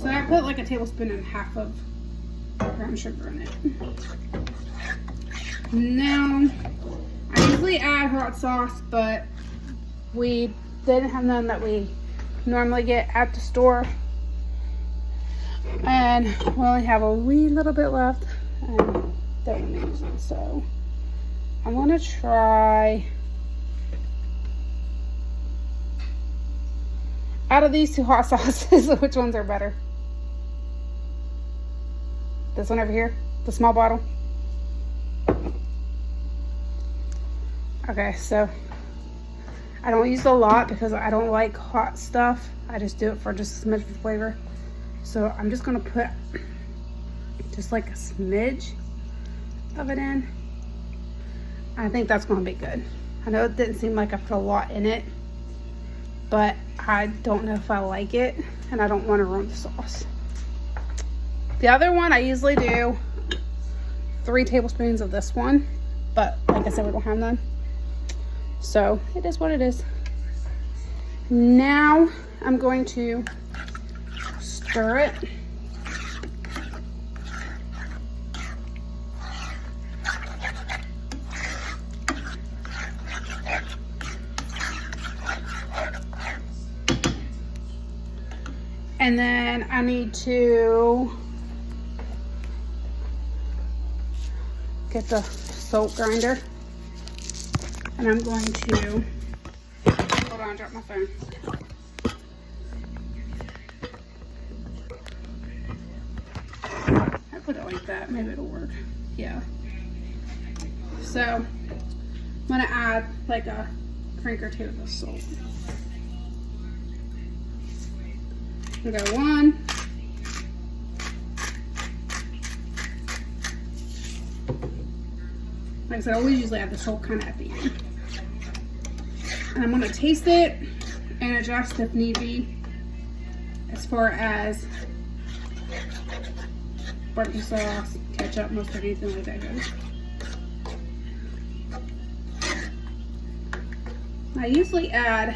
So I put like a tablespoon and a half of brown sugar in it. Now, I usually add hot sauce, but we didn't have none that we normally get at the store. And we only have a wee little bit left and don't want to use it. So I'm gonna try, out of these two hot sauces, which ones are better? This one over here, the small bottle. Okay, so I don't use a lot because I don't like hot stuff. I just do it for just a smidge of flavor. So I'm just gonna put just like a smidge of it in. I think that's gonna be good. I know it didn't seem like I put a lot in it, but I don't know if I like it and I don't want to ruin the sauce. The other one, I usually do 3 tablespoons of this one, but like I said, we don't have none. So it is what it is. Now I'm going to stir it. And then I need to get the salt grinder. And I'm going to, hold on, drop my phone. I put it like that, maybe it'll work. Yeah. So I'm gonna add like a drink or two of the salt. We go 1. Like I said, I always usually add the salt kind of at the end. And I'm going to taste it and adjust if need be as far as barbecue sauce, ketchup, mustard, anything like that goes. I usually add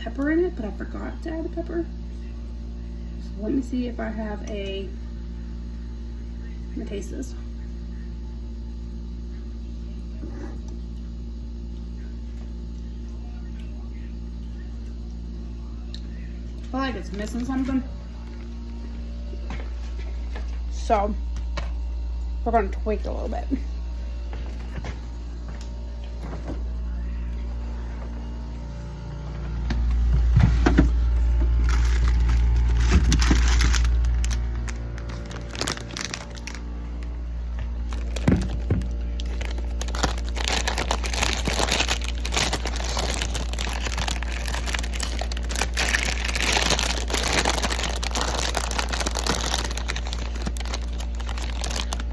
pepper in it, but I forgot to add the pepper. So let me see if I have a, let me taste this. I feel like it's missing something. So we're going to tweak it a little bit.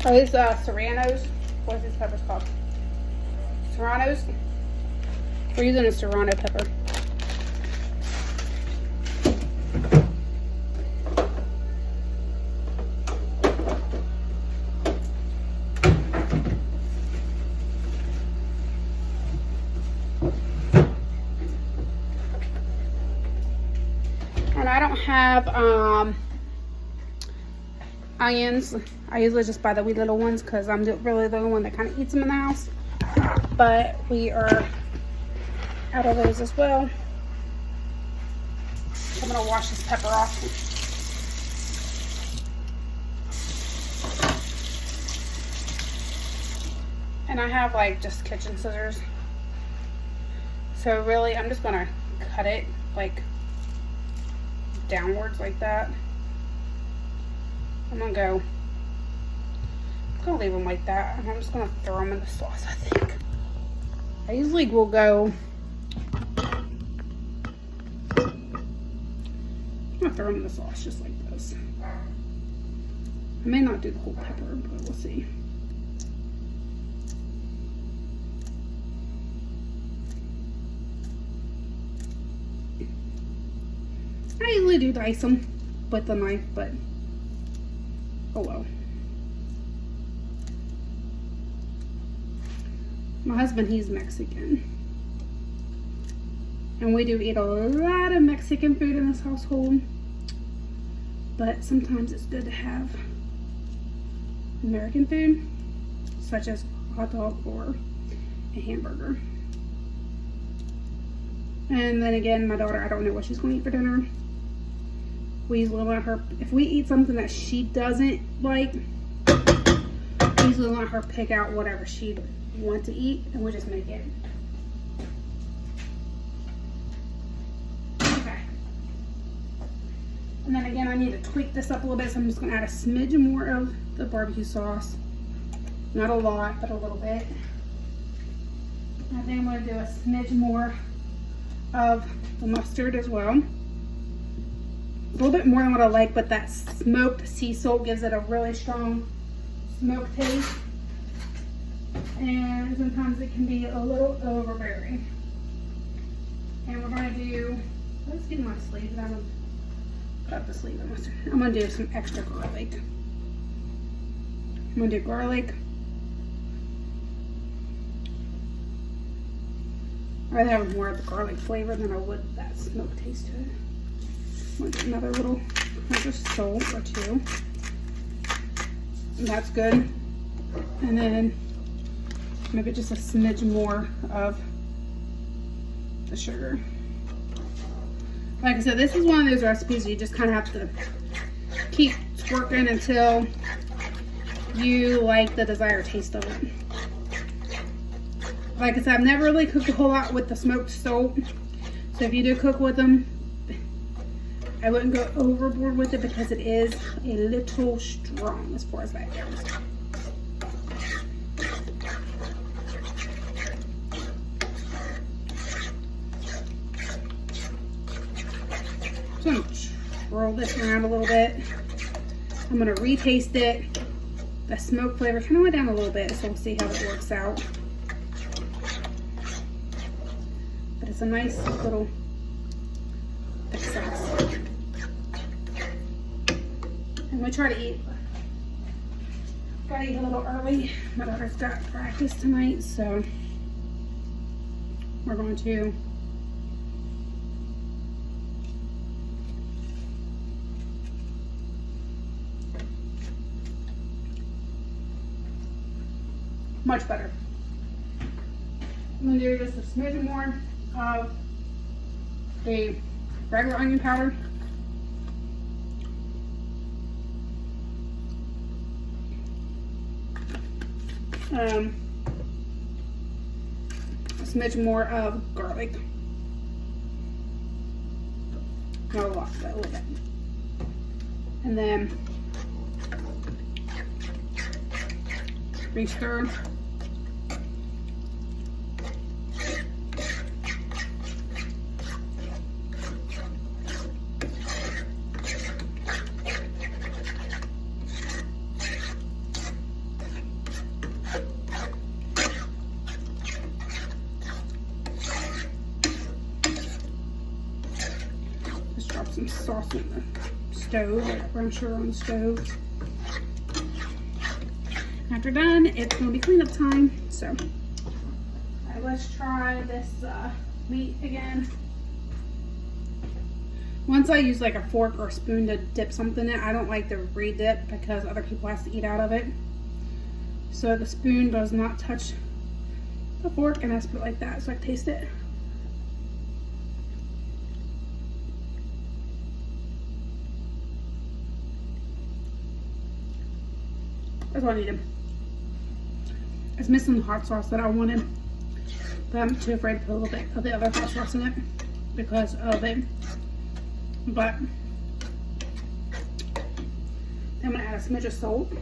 Are these Serranos? What is these peppers called? Serranos? We're using a Serrano pepper. And I don't have onions. I usually just buy the wee little ones because I'm really the only one that kind of eats them in the house. But we are out of those as well. I'm going to wash this pepper off. And I have like just kitchen scissors. So really I'm just going to cut it like downwards like that. I'm gonna leave them like that, and I'm just gonna throw them in the sauce. I think I usually will go. I'm gonna throw them in the sauce just like this. I may not do the whole pepper, but we'll see. I usually do dice them with the knife, but oh well. My husband, he's Mexican. And we do eat a lot of Mexican food in this household. but sometimes it's good to have American food, such as a hot dog or a hamburger. And then again, my daughter, I don't know what she's going to eat for dinner. We usually let her, if we eat something that she doesn't like, we usually let her pick out whatever she'd want to eat, and we just make it. Okay. And then again, I need to tweak this up a little bit, so I'm just going to add a smidge more of the barbecue sauce. Not a lot, but a little bit. I think I'm going to do a smidge more of the mustard as well. A little bit more than what I like, but that smoked sea salt gives it a really strong smoke taste. And sometimes it can be a little overbearing. And we're going to do, let's get my sleeves. I'm going to cut the sleeve of mustard. I'm going to do some extra garlic. I'm going to do garlic. I'd rather have more of the garlic flavor than I would that smoke taste to it. I'm going to do another little pinch of salt or two. And that's good. And then maybe just a smidge more of the sugar. Like I said, this is one of those recipes you just kind of have to keep working until you like the desired taste of it. Like I said, I've never really cooked a whole lot with the smoked salt. So if you do cook with them, I wouldn't go overboard with it because it is a little strong as far as that goes. So I'm going to swirl this around a little bit. I'm going to retaste it. The smoke flavor kind of went down a little bit, so we'll see how it works out. But it's a nice little thick sauce. And we try to eat a little early. My daughter's got practice tonight, so we're going to much better. I'm going to do just a smidge more of the regular onion powder. A smidge more of garlic. Not a lot, but a little bit. And then re-stir. Some sauce on the stove, like brown sugar on the stove. After done, it's going to be cleanup time. So, alright, let's try this meat again. Once I use like a fork or a spoon to dip something in, I don't like to re-dip because other people have to eat out of it. So the spoon does not touch the fork, and I just put it like that so I can taste it. That's what I needed. It's missing the hot sauce that I wanted, but I'm too afraid to put a little bit of the other hot sauce in it because of it. But I'm gonna add a smidge of salt.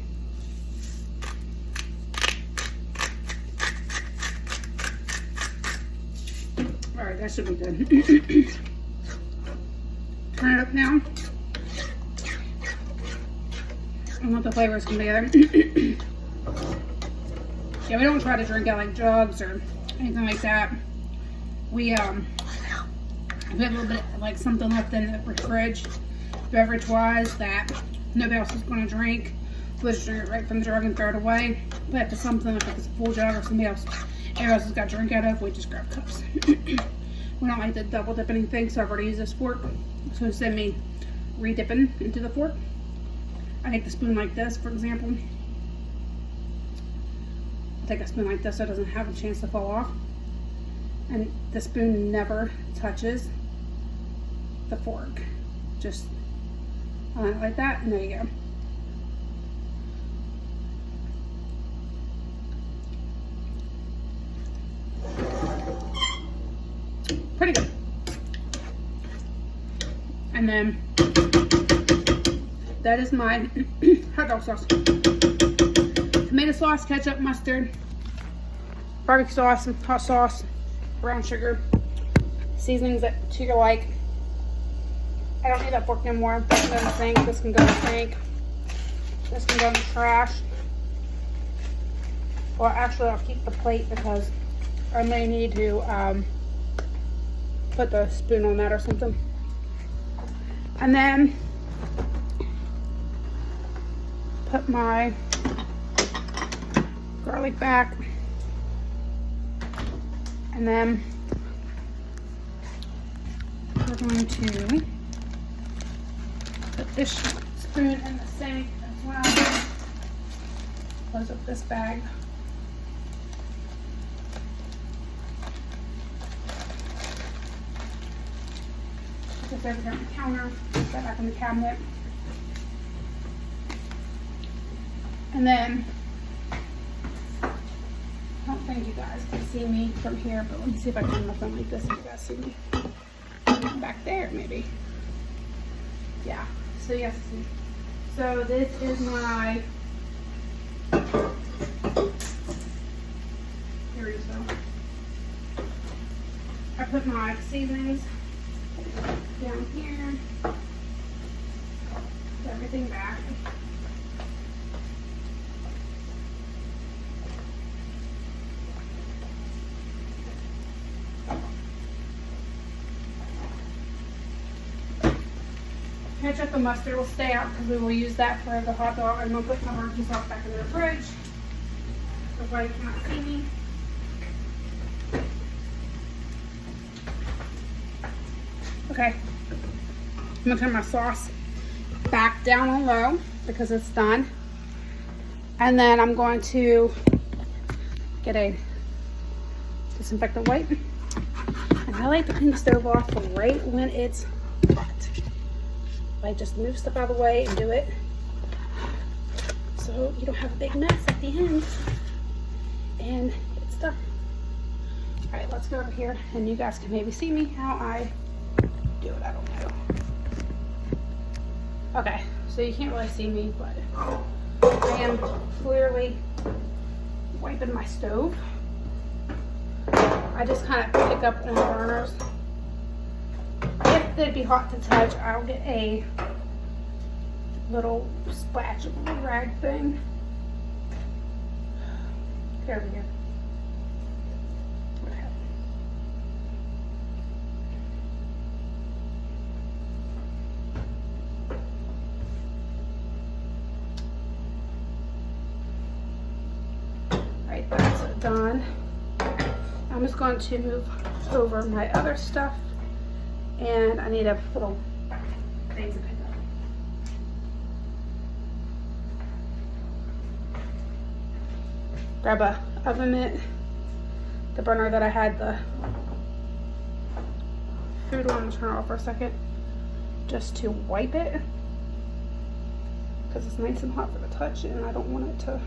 All right, that should be good. Turn it up now. I want the flavors to come together. Yeah, we don't try to drink out like jugs or anything like that. We have a little bit like something left in the fridge, beverage wise, that nobody else is going to drink. We'll just drink it right from the jug and throw it away. But if it's something like it's a full jug or somebody else, everybody else has got to drink out of, we just grab cups. We don't like to double dip anything, so I've already used this fork. So send me re-dipping into the fork. I take the spoon like this, for example. I'll take a spoon like this so it doesn't have a chance to fall off. And the spoon never touches the fork. Just like that, and there you go. Pretty good. And then that is my hot dog sauce. Tomato sauce, ketchup, mustard, barbecue sauce, hot sauce, brown sugar, seasonings that to your like. I don't need that fork anymore. This can go in the sink. This can go in the sink. This can go in the trash. Well, actually, I'll keep the plate because I may need to put the spoon on that or something. And then put my garlic back. And then we're going to put this spoon in the sink as well. Close up this bag. Put this over here on the counter. Put that back in the cabinet. And then I don't think you guys can see me from here, but let me see if I can turn my phone like this if you guys see me. Back there, maybe. Yeah, so yes. So this is my, here you go. I put my seasonings down here. Put everything back. Ketchup and mustard will stay out because we will use that for the hot dog. I'm going to put my barbecue sauce back in the fridge. Everybody cannot see me. Okay. I'm going to turn my sauce back down on low because it's done. And then I'm going to get a disinfectant wipe. And I like to clean the stove off right when it's hot. I just move stuff out of the way and do it so you don't have a big mess at the end. And it's done. All right, let's go over here and you guys can maybe see me how I do it. I don't know. Okay, so you can't really see me, but I am clearly wiping my stove. I just kind of pick up on the burners. If they'd be hot to touch, I'll get a little spatchable rag thing. Get over here. Okay. Alright, that's done. I'm just going to move over my other stuff. And I need a little thing to pick up. Grab a oven mitt, the burner that I had the food on. Turn it off for a second, just to wipe it, because it's nice and hot for the touch, and I don't want it to.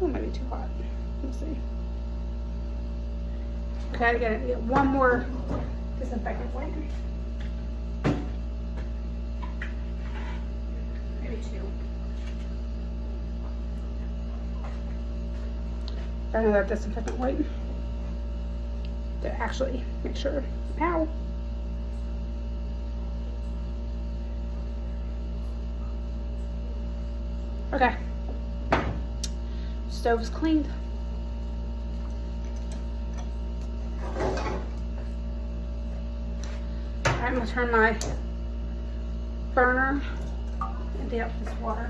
Oh, maybe too hot. Let's see. Okay, I gotta get one more disinfectant wipe. Maybe two. Another disinfectant wipe to actually make sure. Ow. Okay. Stove is cleaned. I'm going to turn my burner and empty out this water.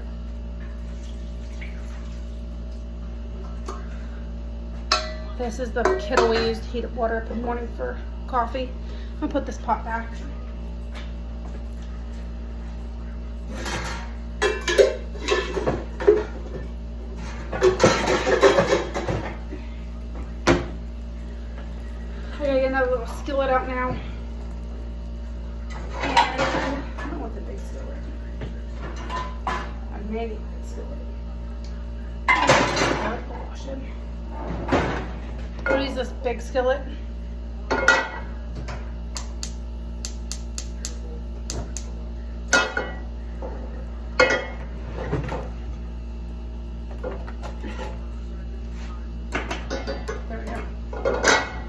This is the kettle we use to heat up water up in the morning for coffee. I'm going to put this pot back. little skillet out now. And I don't want the big skillet. I may need the skillet. I'll wash it. We'll use this big skillet.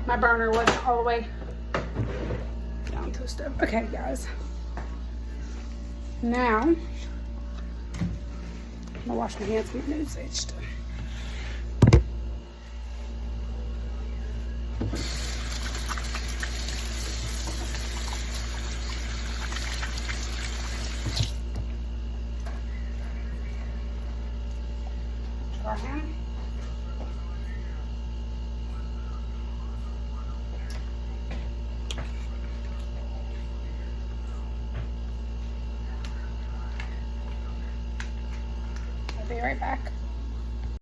My burner wasn't all the way down to the stove. Okay, guys. Now, I'm gonna wash my hands. My nose itched. Our hand. I'll be right back.